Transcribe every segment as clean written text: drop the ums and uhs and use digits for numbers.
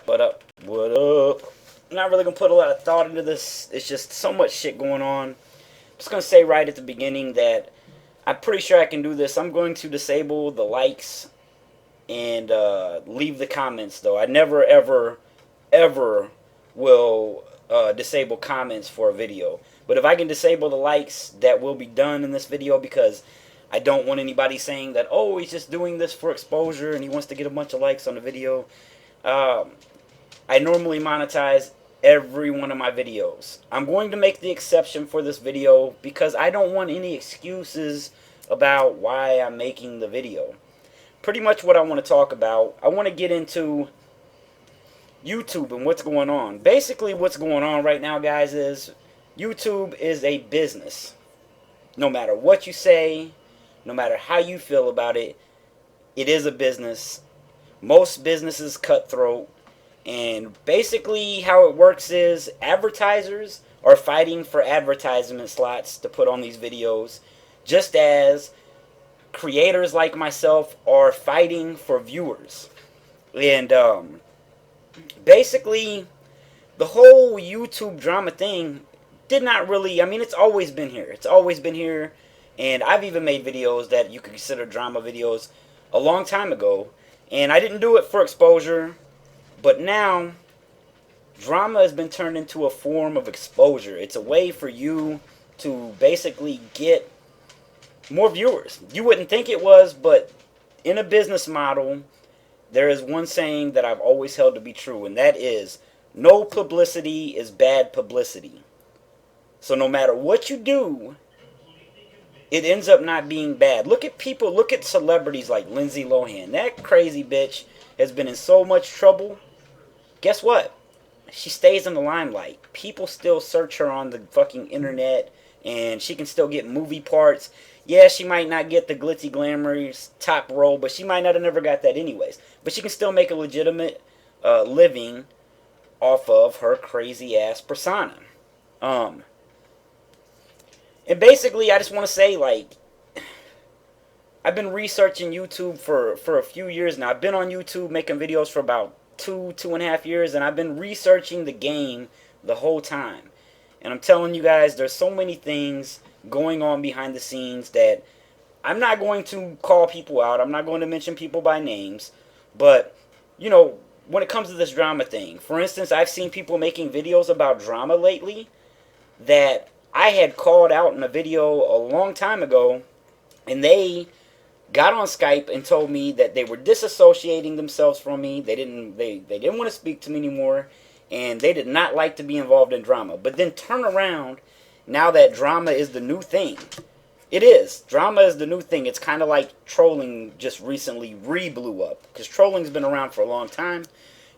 But what up? I'm not really gonna put a lot of thought into this. It's just so much shit going on. I'm just gonna say right at the beginning that I'm pretty sure I can do this. I'm going to disable the likes and leave the comments though. I never ever will disable comments for a video. But if I can disable the likes, that will be done in this video because I don't want anybody saying that, oh, he's just doing this for exposure and he wants to get a bunch of likes on the video. Um, I normally monetize every one of my videos. I'm going to make the exception for this video because I don't want any excuses about why I'm making the video. Pretty much what I want to talk about, I want to get into YouTube and what's going on. Basically what's going on right now, guys, is YouTube is a business. No matter what you say, no matter how you feel about it, it is a business. Most businesses cutthroat. And basically how it works is advertisers are fighting for advertisement slots to put on these videos, just as creators like myself are fighting for viewers. And basically the whole YouTube drama thing did not really, I mean, it's always been here. It's always been here. And I've even made videos that you could consider drama videos a long time ago. And I didn't do it for exposure. But now, drama has been turned into a form of exposure. It's a way for you to basically get more viewers. You wouldn't think it was, but in a business model, there is one saying that I've always held to be true, and that is, no publicity is bad publicity. So no matter what you do, it ends up not being bad. Look at people, look at celebrities like Lindsay Lohan. That crazy bitch has been in so much trouble. Guess what? She stays in the limelight. People still search her on the fucking internet, and she can still get movie parts. Yeah, she might not get the glitzy glamorous top role, but she might not have never got that anyways. But she can still make a legitimate living off of her crazy ass persona. And basically, I just want to say, like, I've been researching YouTube for a few years now. I've been on YouTube making videos for about 2.5 years, and I've been researching the game the whole time. And I'm telling you guys, there's so many things going on behind the scenes that I'm not going to call people out. I'm not going to mention people by names. But, you know, when it comes to this drama thing, for instance, I've seen people making videos about drama lately that I had called out in a video a long time ago, and they got on Skype and told me that they were disassociating themselves from me. They didn't want to speak to me anymore, and they did not like to be involved in drama. But then turn around now that drama is the new thing. It is. Drama is the new thing. It's kind of like trolling just recently re-blew up, because trolling's been around for a long time.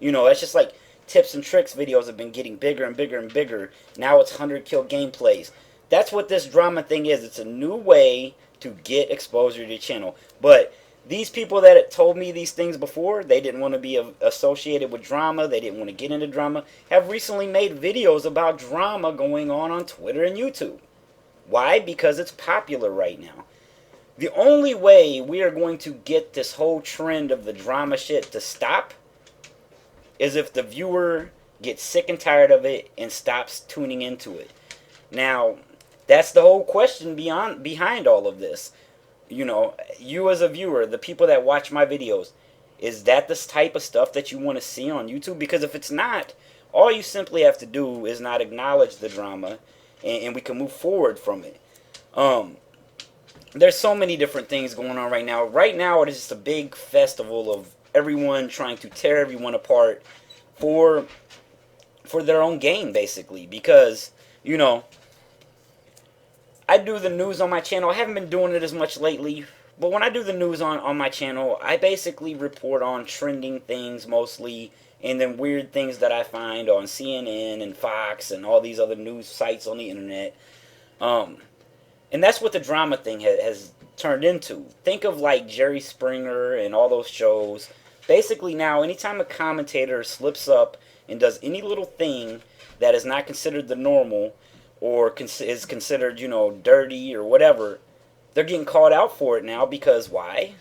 You know, it's just like tips and tricks videos have been getting bigger and bigger and bigger. Now it's 100 kill gameplays. That's what this drama thing is. It's a new way to get exposure to your channel. But these people that told me these things before, they didn't want to be associated with drama, they didn't want to get into drama, have recently made videos about drama going on Twitter and YouTube. Why? Because it's popular right now. The only way we are going to get this whole trend of the drama shit to stop is if the viewer gets sick and tired of it and stops tuning into it. Now, that's the whole question behind all of this. You know, you as a viewer, the people that watch my videos, is that this type of stuff that you want to see on YouTube? Because if it's not, all you simply have to do is not acknowledge the drama, and we can move forward from it. There's so many different things going on right now. Right now, it is just a big festival of everyone trying to tear everyone apart for their own gain, basically. Because, you know, I do the news on my channel. I haven't been doing it as much lately, but when I do the news on my channel, I basically report on trending things mostly, and then weird things that I find on CNN and Fox and all these other news sites on the internet. And that's what the drama thing has turned into. Think of like Jerry Springer and all those shows. Basically now, anytime a commentator slips up and does any little thing that is not considered the normal, or is considered, you know, dirty or whatever, they're getting called out for it now. Because why?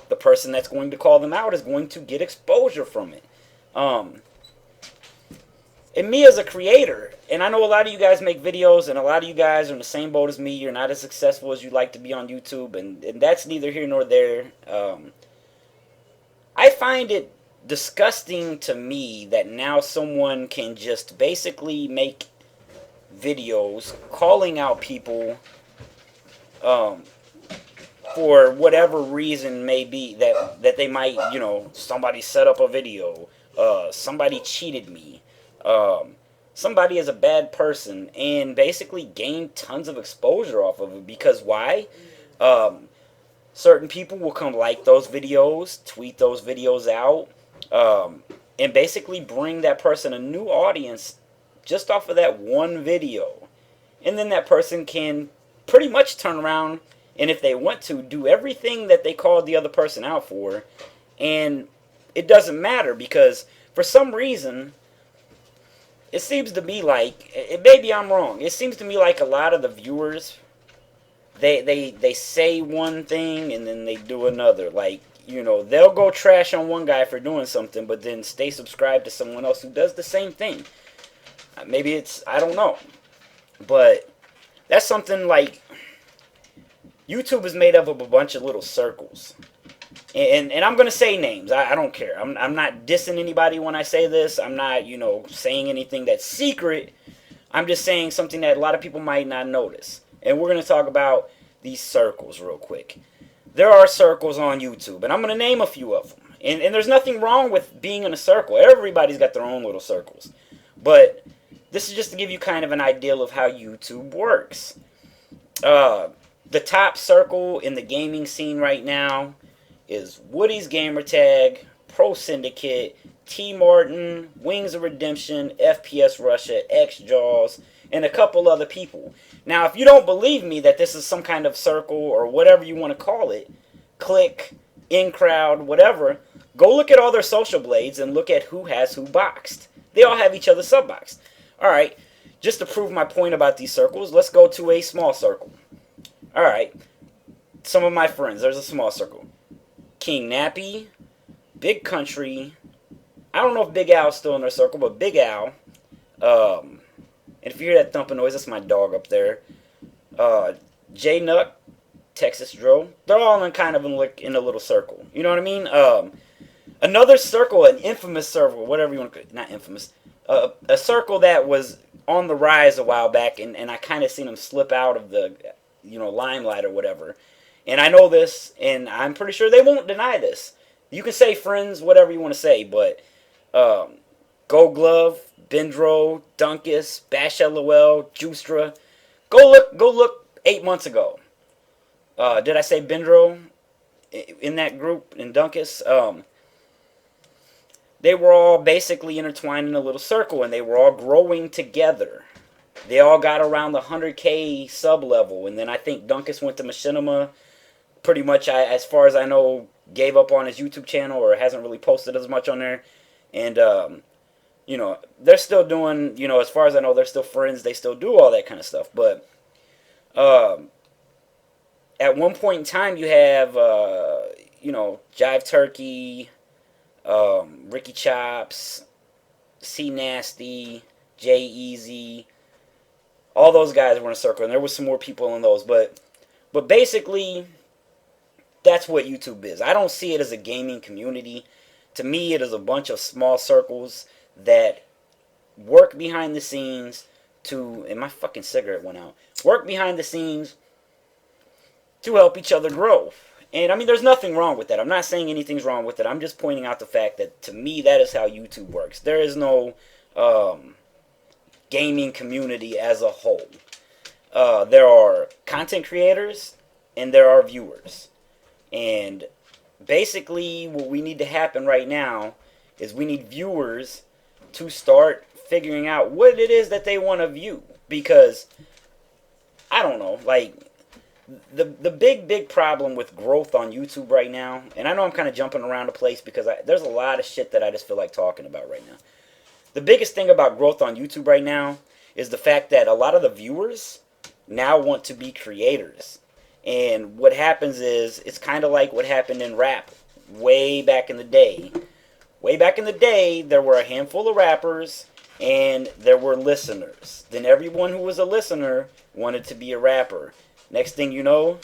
The person that's going to call them out is going to get exposure from it. And me as a creator, and I know a lot of you guys make videos, and a lot of you guys are in the same boat as me. You're not as successful as you'd like to be on YouTube, and that's neither here nor there. I find it disgusting to me that now someone can just basically make videos calling out people um, for whatever reason may be that they might, somebody set up a video, somebody cheated me, somebody is a bad person, and basically gain tons of exposure off of it. Because why? Certain people will come like those videos, tweet those videos out, and basically bring that person a new audience just off of that one video. And then that person can pretty much turn around and, if they want to, do everything that they called the other person out for. And it doesn't matter, because for some reason, it seems to me like, maybe I'm wrong, it seems to me like a lot of the viewers, they say one thing and then they do another. Like, they'll go trash on one guy for doing something, but then stay subscribed to someone else who does the same thing. Maybe it's, I don't know. But that's something like, YouTube is made up of a bunch of little circles. And I'm going to say names. I don't care. I'm not dissing anybody when I say this. I'm not, saying anything that's secret. I'm just saying something that a lot of people might not notice. And we're going to talk about these circles real quick. There are circles on YouTube, and I'm going to name a few of them. And there's nothing wrong with being in a circle. Everybody's got their own little circles. But this is just to give you kind of an idea of how YouTube works. The top circle in the gaming scene right now is Woody's Gamertag, Pro Syndicate, T Martin, Wings of Redemption, FPS Russia, X Jaws, and a couple other people. Now, if you don't believe me that this is some kind of circle or whatever you want to call it, clique, in crowd, whatever, go look at all their social blades and look at who has who boxed. They all have each other sub-boxed. Alright, just to prove my point about these circles, let's go to a small circle. Alright, some of my friends, there's a small circle. King Nappy, Big Country, I don't know if Big Al's still in their circle, but Big Al, and if you hear that thumping noise, that's my dog up there. J Nuck, Texas Dro, they're all in kind of in a little circle. You know what I mean? Another circle, an infamous circle, whatever you want to call it, not infamous, a circle that was on the rise a while back, and I kind of seen them slip out of the, limelight or whatever. And I know this, and I'm pretty sure they won't deny this. You can say friends, whatever you want to say, but Gold Glove, Bendro, Dunkus, Bash LOL, Juicera, go look 8 months ago. Did I say Bendro in that group, in Dunkus? They were all basically intertwined in a little circle, and they were all growing together. They all got around the 100K sub level, and then I think Dunkus went to Machinima. Pretty much, as far as I know, gave up on his YouTube channel or hasn't really posted as much on there. And, they're still doing, as far as I know, they're still friends. They still do all that kind of stuff. But at one point in time, you have, Jive Turkey, Ricky Chops, C Nasty, J Easy. All those guys were in a circle, and there was some more people in those. But basically, that's what YouTube is. I don't see it as a gaming community. To me, it is a bunch of small circles that work behind the scenes to, and my fucking cigarette went out, work behind the scenes to help each other grow. And I mean, there's nothing wrong with that. I'm not saying anything's wrong with it. I'm just pointing out the fact that, to me, that is how YouTube works. There is no gaming community as a whole. There are content creators and there are viewers. And basically what we need to happen right now is we need viewers to start figuring out what it is that they want to view. Because, I don't know, like, the big problem with growth on YouTube right now, and I know I'm kind of jumping around the place because there's a lot of shit that I just feel like talking about right now. The biggest thing about growth on YouTube right now is the fact that a lot of the viewers now want to be creators. And what happens is, it's kind of like what happened in rap way back in the day. Way back in the day, there were a handful of rappers, and there were listeners. Then everyone who was a listener wanted to be a rapper. Next thing you know,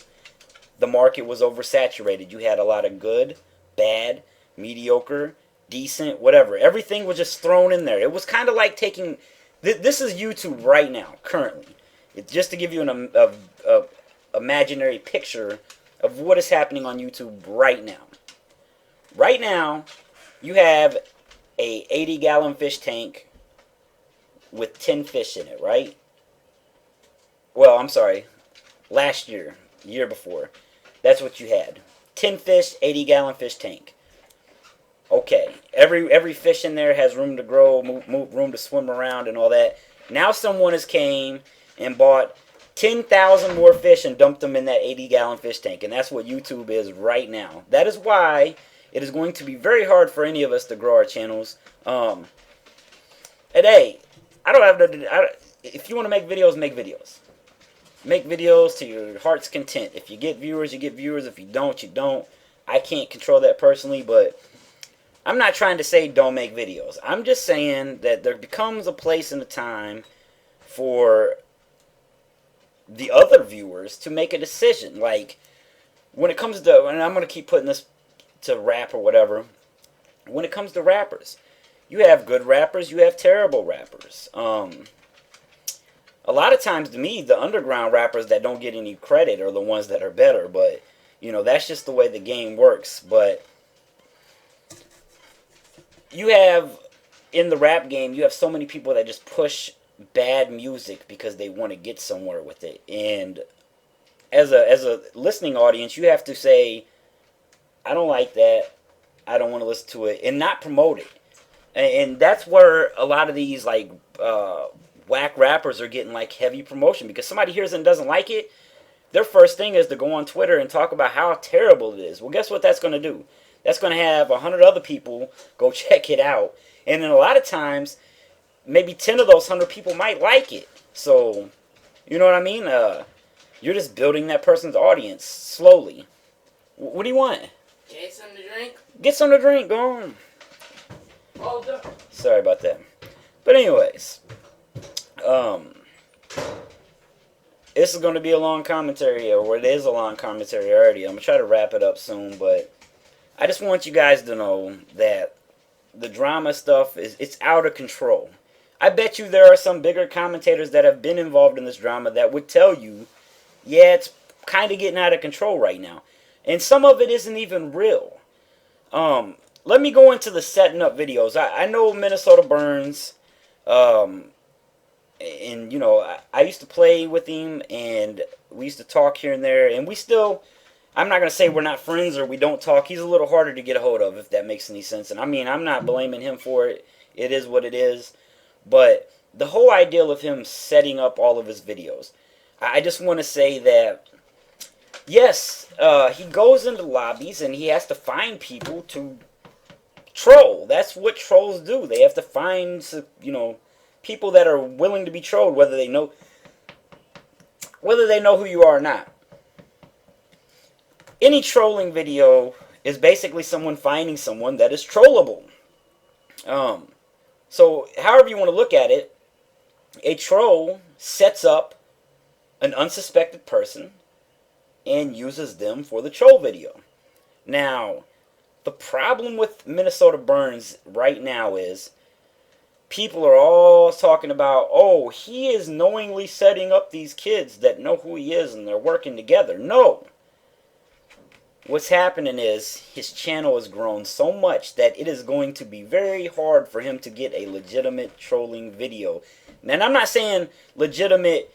the market was oversaturated. You had a lot of good, bad, mediocre, decent, whatever. Everything was just thrown in there. It was kind of like taking... This is YouTube right now, currently. It's just to give you an imaginary picture of what is happening on YouTube right now. Right now, you have a 80-gallon fish tank with 10 fish in it, right? Well, I'm sorry. Last year, year before, that's what you had. 10 fish, 80-gallon fish tank. Okay, every fish in there has room to grow, room to swim around and all that. Now someone has came and bought 10,000 more fish and dumped them in that 80-gallon fish tank. And that's what YouTube is right now. That is why it is going to be very hard for any of us to grow our channels. And hey, I don't have to... if you want to make videos, make videos. Make videos to your heart's content. If you get viewers, you get viewers. If you don't, you don't. I can't control that personally, but I'm not trying to say don't make videos. I'm just saying that there becomes a place and a time for the other viewers to make a decision. Like, when it comes to, and I'm going to keep putting this to rap or whatever, when it comes to rappers, you have good rappers, you have terrible rappers. A lot of times, to me, the underground rappers that don't get any credit are the ones that are better, but, you know, that's just the way the game works. But you have, in the rap game, you have so many people that just push bad music because they want to get somewhere with it. And as a listening audience, you have to say, I don't like that, I don't want to listen to it, and not promote it. And that's where a lot of these, like, whack rappers are getting, like, heavy promotion, because somebody hears it and doesn't like it, their first thing is to go on Twitter and talk about how terrible it is. Well, guess what that's going to do? That's going to have 100 other people go check it out. And then a lot of times, maybe 10 of those 100 people might like it. So, you know what I mean? You're just building that person's audience slowly. What do you want? Get something to drink? Get something to drink. Go on. Oh, no. Sorry about that. But anyways, this is going to be a long commentary, or it is a long commentary already. I'm going to try to wrap it up soon, but I just want you guys to know that the drama stuff, it's out of control. I bet you there are some bigger commentators that have been involved in this drama that would tell you, yeah, it's kind of getting out of control right now. And some of it isn't even real. Let me go into the setting up videos. I know Minnesota Burns, and, you know, I used to play with him, and we used to talk here and there, and we still... I'm not going to say we're not friends or we don't talk. He's a little harder to get a hold of, if that makes any sense. And I mean, I'm not blaming him for it. It is what it is. But the whole idea of him setting up all of his videos, I just want to say that, yes, he goes into lobbies and he has to find people to troll. That's what trolls do. They have to find, you know, people that are willing to be trolled, whether they know who you are or not. Any trolling video is basically someone finding someone that is trollable. So, however you want to look at it, a troll sets up an unsuspected person and uses them for the troll video. Now, the problem with Minnesota Burns right now is people are all talking about, oh, he is knowingly setting up these kids that know who he is and they're working together. No. What's happening is his channel has grown so much that it is going to be very hard for him to get a legitimate trolling video. And I'm not saying legitimate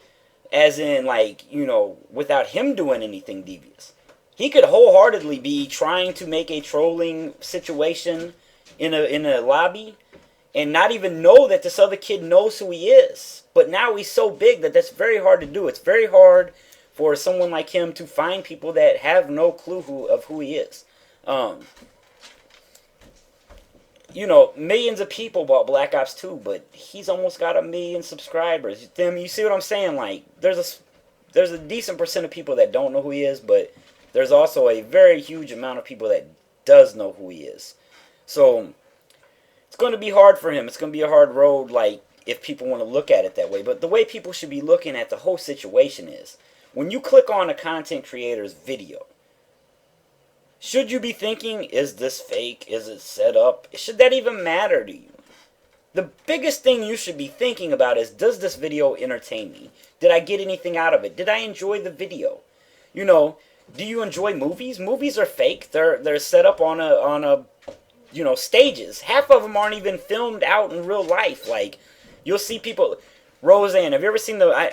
as in, like, you know, without him doing anything devious. He could wholeheartedly be trying to make a trolling situation in a lobby and not even know that this other kid knows who he is. But now he's so big that that's very hard to do. It's very hard for someone like him to find people that have no clue of who he is. You know, millions of people bought Black Ops 2, but he's almost got 1 million subscribers. You see what I'm saying? Like, there's a decent percent of people that don't know who he is, but there's also a very huge amount of people that does know who he is. So, it's going to be hard for him. It's going to be a hard road. Like, if people want to look at it that way. But the way people should be looking at the whole situation is, when you click on a content creator's video, should you be thinking, is this fake? Is it set up? Should that even matter to you? The biggest thing you should be thinking about is, does this video entertain me? Did I get anything out of it? Did I enjoy the video? You know, do you enjoy movies? Movies are fake. They're set up on a stages. Half of them aren't even filmed out in real life. Like, you'll see people. Roseanne. Have you ever seen the?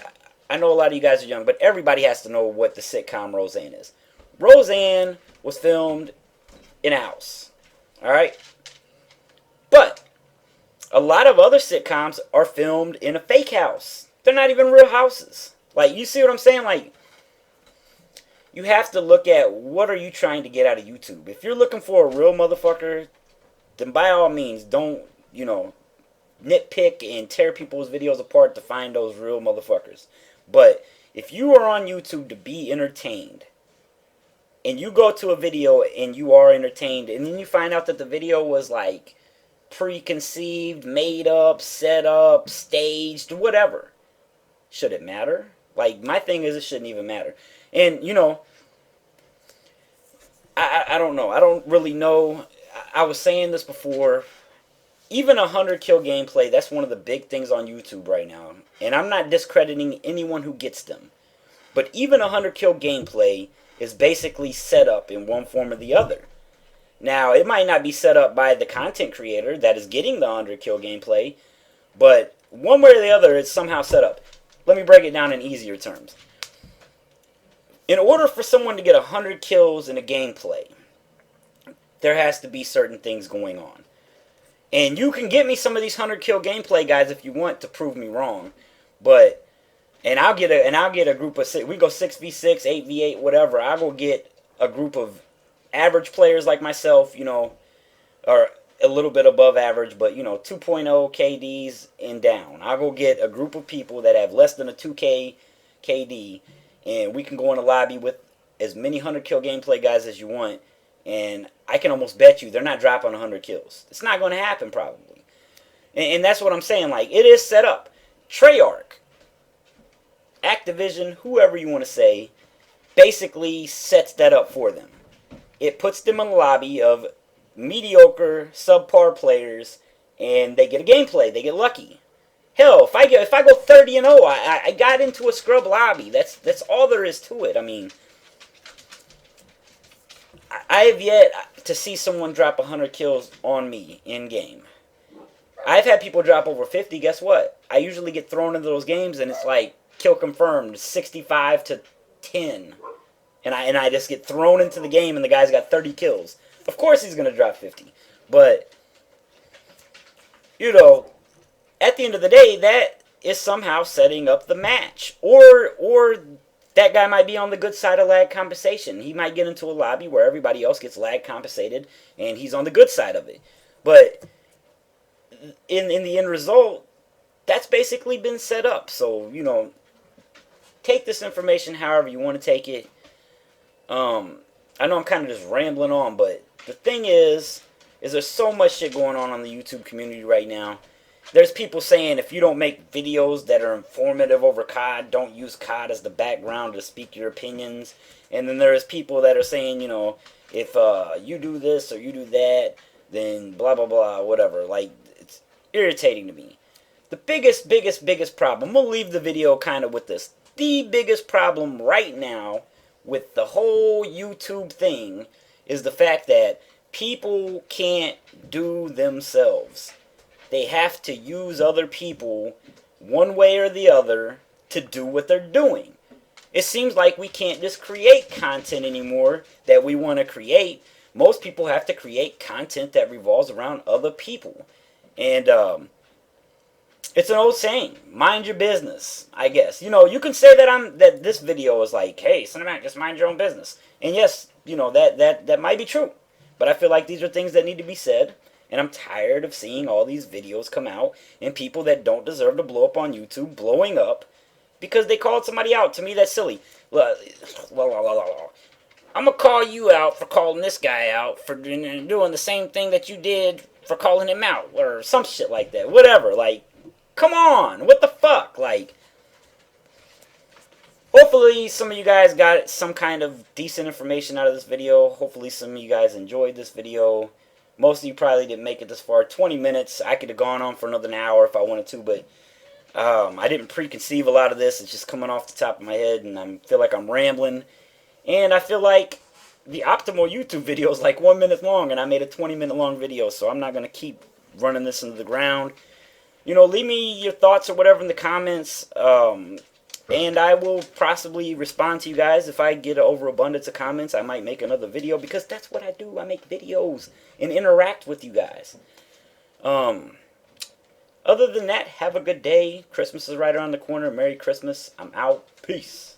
I know a lot of you guys are young, but everybody has to know what the sitcom Roseanne is. Roseanne was filmed in a house. All right, but a lot of other sitcoms are filmed in a fake house. They're not even real houses. Like, you see what I'm saying? Like, you have to look at, what are you trying to get out of YouTube? If you're looking for a real motherfucker, then by all means, don't, nitpick and tear people's videos apart to find those real motherfuckers. But if you are on YouTube to be entertained, and you go to a video and you are entertained, and then you find out that the video was like preconceived, made up, set up, staged, whatever, should it matter? Like, my thing is, it shouldn't even matter. And, I don't know. I don't really know. I was saying this before. Even 100 kill gameplay, that's one of the big things on YouTube right now. And I'm not discrediting anyone who gets them. But even 100 kill gameplay is basically set up in one form or the other. Now, it might not be set up by the content creator that is getting the 100 kill gameplay, but one way or the other, it's somehow set up. Let me break it down in easier terms. In order for someone to get 100 kills in a gameplay, there has to be certain things going on. And you can get me some of these 100 kill gameplay guys if you want to prove me wrong, but I'll get a group of we go 6v6, 8v8, whatever. I'll go get a group of average players like myself, or a little bit above average, but 2.0 KDs and down. I'll go get a group of people that have less than a 2K KD, and we can go in a lobby with as many 100 kill gameplay guys as you want, and I can almost bet you they're not dropping 100 kills. It's not going to happen probably. And that's what I'm saying. Like, it is set up. Treyarch, Activision, whoever you want to say, basically sets that up for them. It puts them in a lobby of mediocre, subpar players, and they get a gameplay. They get lucky. Hell, if I go 30-0, I got into a scrub lobby. That's all there is to it. I mean, I have yet to see someone drop 100 kills on me in game. I've had people drop over 50. Guess what? I usually get thrown into those games, and it's like kill confirmed, 65-10, and I just get thrown into the game, and the guy's got 30 kills. Of course, he's gonna drop 50, but at the end of the day, that is somehow setting up the match, or that guy might be on the good side of lag compensation. He might get into a lobby where everybody else gets lag compensated, and he's on the good side of it. But in the end result, that's basically been set up. So, take this information however you want to take it. I know I'm kind of just rambling on, but the thing is there's so much shit going on the YouTube community right now. There's people saying if you don't make videos that are informative over COD, don't use COD as the background to speak your opinions. And then there's people that are saying, if you do this or you do that, then blah, blah, blah, whatever. Like, it's irritating to me. The biggest problem, we'll leave the video kind of with this. The biggest problem right now with the whole YouTube thing is the fact that people can't do themselves. They have to use other people one way or the other to do what they're doing. It seems like we can't just create content anymore that we want to create. Most people have to create content that revolves around other people. And it's an old saying, mind your business, I guess. You can say that this video is like, hey, Sinumatic, just mind your own business. And yes, that might be true. But I feel like these are things that need to be said. And I'm tired of seeing all these videos come out and people that don't deserve to blow up on YouTube blowing up because they called somebody out. To me, that's silly. I'm going to call you out for calling this guy out for doing the same thing that you did for calling him out, or some shit like that. Whatever. Like, Come on, what the fuck? Like, hopefully some of you guys got some kind of decent information out of this video. Hopefully some of you guys enjoyed this video. Most of you probably didn't make it this far. 20 minutes. I could have gone on for another hour if I wanted to, but I didn't preconceive a lot of this. It's just coming off the top of my head, and I feel like I'm rambling. And I feel like the optimal YouTube video is like 1 minute long, and I made a 20-minute long video, so I'm not going to keep running this into the ground. You know, leave me your thoughts or whatever in the comments, and I will possibly respond to you guys. If I get an overabundance of comments, I might make another video, because that's what I do. I make videos and interact with you guys. Other than that, have a good day. Christmas is right around the corner. Merry Christmas. I'm out. Peace.